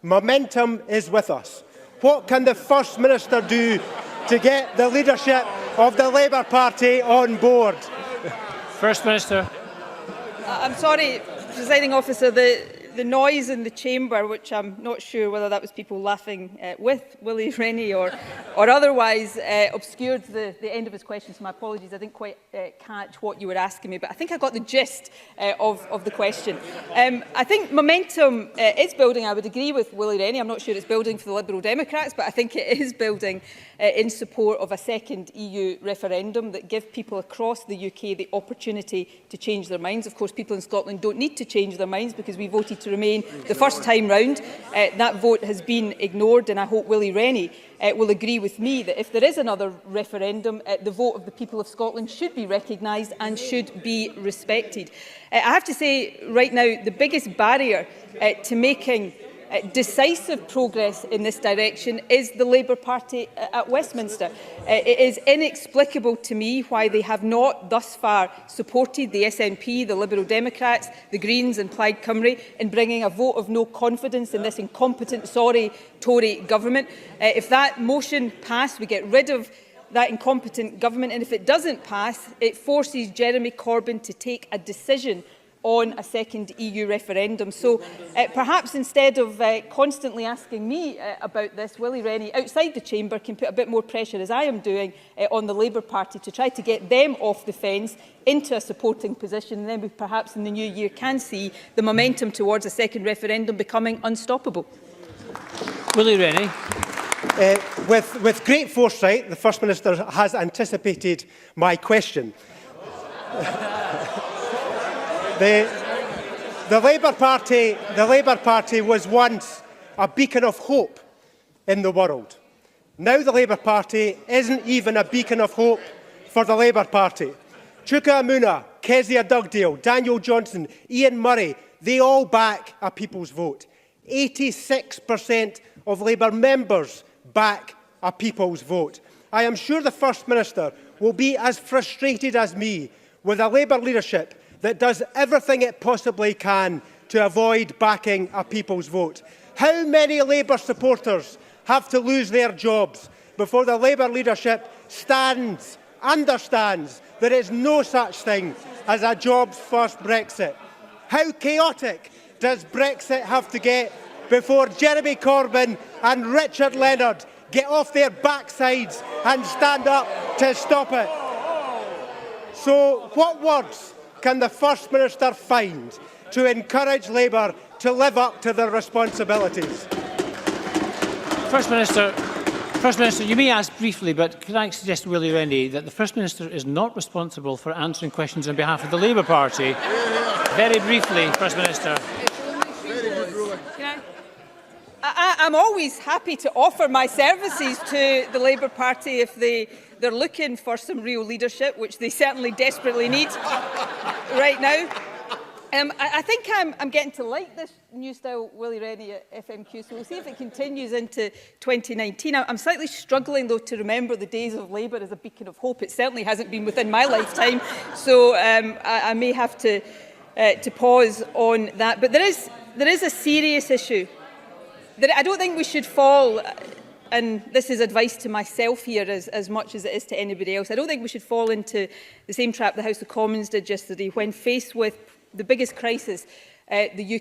Momentum is with us. What can the First Minister do to get the leadership of the Labour Party on board? First Minister. I'm sorry, Presiding Officer, the noise in the chamber, which I'm not sure whether that was people laughing with Willie Rennie or otherwise, obscured the end of his question, so my apologies. I didn't quite catch what you were asking me, but I think I got the gist of the question. I think momentum is building. I would agree with Willie Rennie. I'm not sure it's building for the Liberal Democrats, but I think it is building in support of a second EU referendum that gives people across the UK the opportunity to change their minds. Of course, people in Scotland don't need to change their minds because we voted to remain the first time round. That vote has been ignored, and I hope Willie Rennie will agree with me that if there is another referendum, the vote of the people of Scotland should be recognised and should be respected. I have to say right now the biggest barrier to making decisive progress in this direction is the Labour Party at Westminster. It is inexplicable to me why they have not thus far supported the SNP, the Liberal Democrats, the Greens and Plaid Cymru in bringing a vote of no confidence in this incompetent, sorry, Tory government. If that motion passed, we get rid of that incompetent government, and if it doesn't pass, it forces Jeremy Corbyn to take a decision on a second EU referendum. So perhaps instead of constantly asking me about this, Willie Rennie outside the chamber can put a bit more pressure, as I am doing, on the Labour Party to try to get them off the fence into a supporting position, and then we perhaps in the new year can see the momentum towards a second referendum becoming unstoppable. Willie Rennie. With great foresight, the First Minister has anticipated my question. The Labour Party was once a beacon of hope in the world. Now the Labour Party isn't even a beacon of hope for the Labour Party. Chuka Amuna, Kezia Dugdale, Daniel Johnson, Ian Murray, they all back a people's vote. 86% of Labour members back a people's vote. I am sure the First Minister will be as frustrated as me with a Labour leadership that does everything it possibly can to avoid backing a people's vote. How many Labour supporters have to lose their jobs before the Labour leadership understands there is no such thing as a jobs-first Brexit? How chaotic does Brexit have to get before Jeremy Corbyn and Richard Leonard get off their backsides and stand up to stop it? So what words can the First Minister find to encourage Labour to live up to their responsibilities? First Minister, you may ask briefly, but can I suggest to Willie Rennie that the First Minister is not responsible for answering questions on behalf of the Labour Party? Very briefly, First Minister. I'm always happy to offer my services to the Labour Party if they're looking for some real leadership, which they certainly desperately need right now. I think I'm getting to like this new style Willie Rennie at FMQ, so we'll see if it continues into 2019. I'm slightly struggling, though, to remember the days of Labour as a beacon of hope. It certainly hasn't been within my lifetime, so I may have to pause on that. But there is a serious issue. I don't think we should fall, and this is advice to myself here as much as it is to anybody else, I don't think we should fall into the same trap the House of Commons did yesterday when faced with the biggest crisis the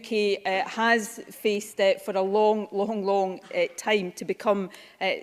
UK has faced for a long time to become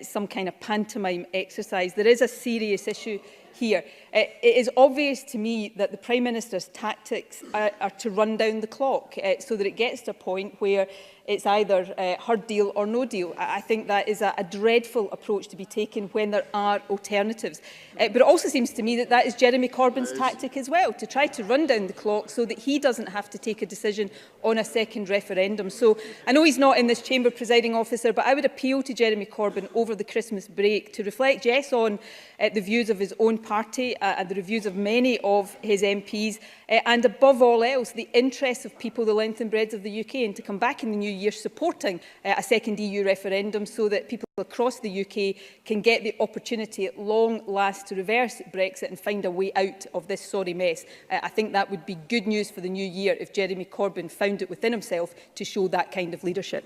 some kind of pantomime exercise. There is a serious issue here. It is obvious to me that the Prime Minister's tactics are to run down the clock so that it gets to a point where it's either her deal or no deal. I think that is a dreadful approach to be taken when there are alternatives. But it also seems to me that that is Jeremy Corbyn's tactic as well, to try to run down the clock so that he doesn't have to take a decision on a second referendum. So I know he's not in this chamber, Presiding Officer, but I would appeal to Jeremy Corbyn over the Christmas break to reflect, yes, on the views of his own party and the reviews of many of his MPs, and above all else, the interests of people the length and breadth of the UK, and to come back in the new year supporting a second EU referendum so that people across the UK can get the opportunity at long last to reverse Brexit and find a way out of this sorry mess. I think that would be good news for the new year if Jeremy Corbyn found it within himself to show that kind of leadership.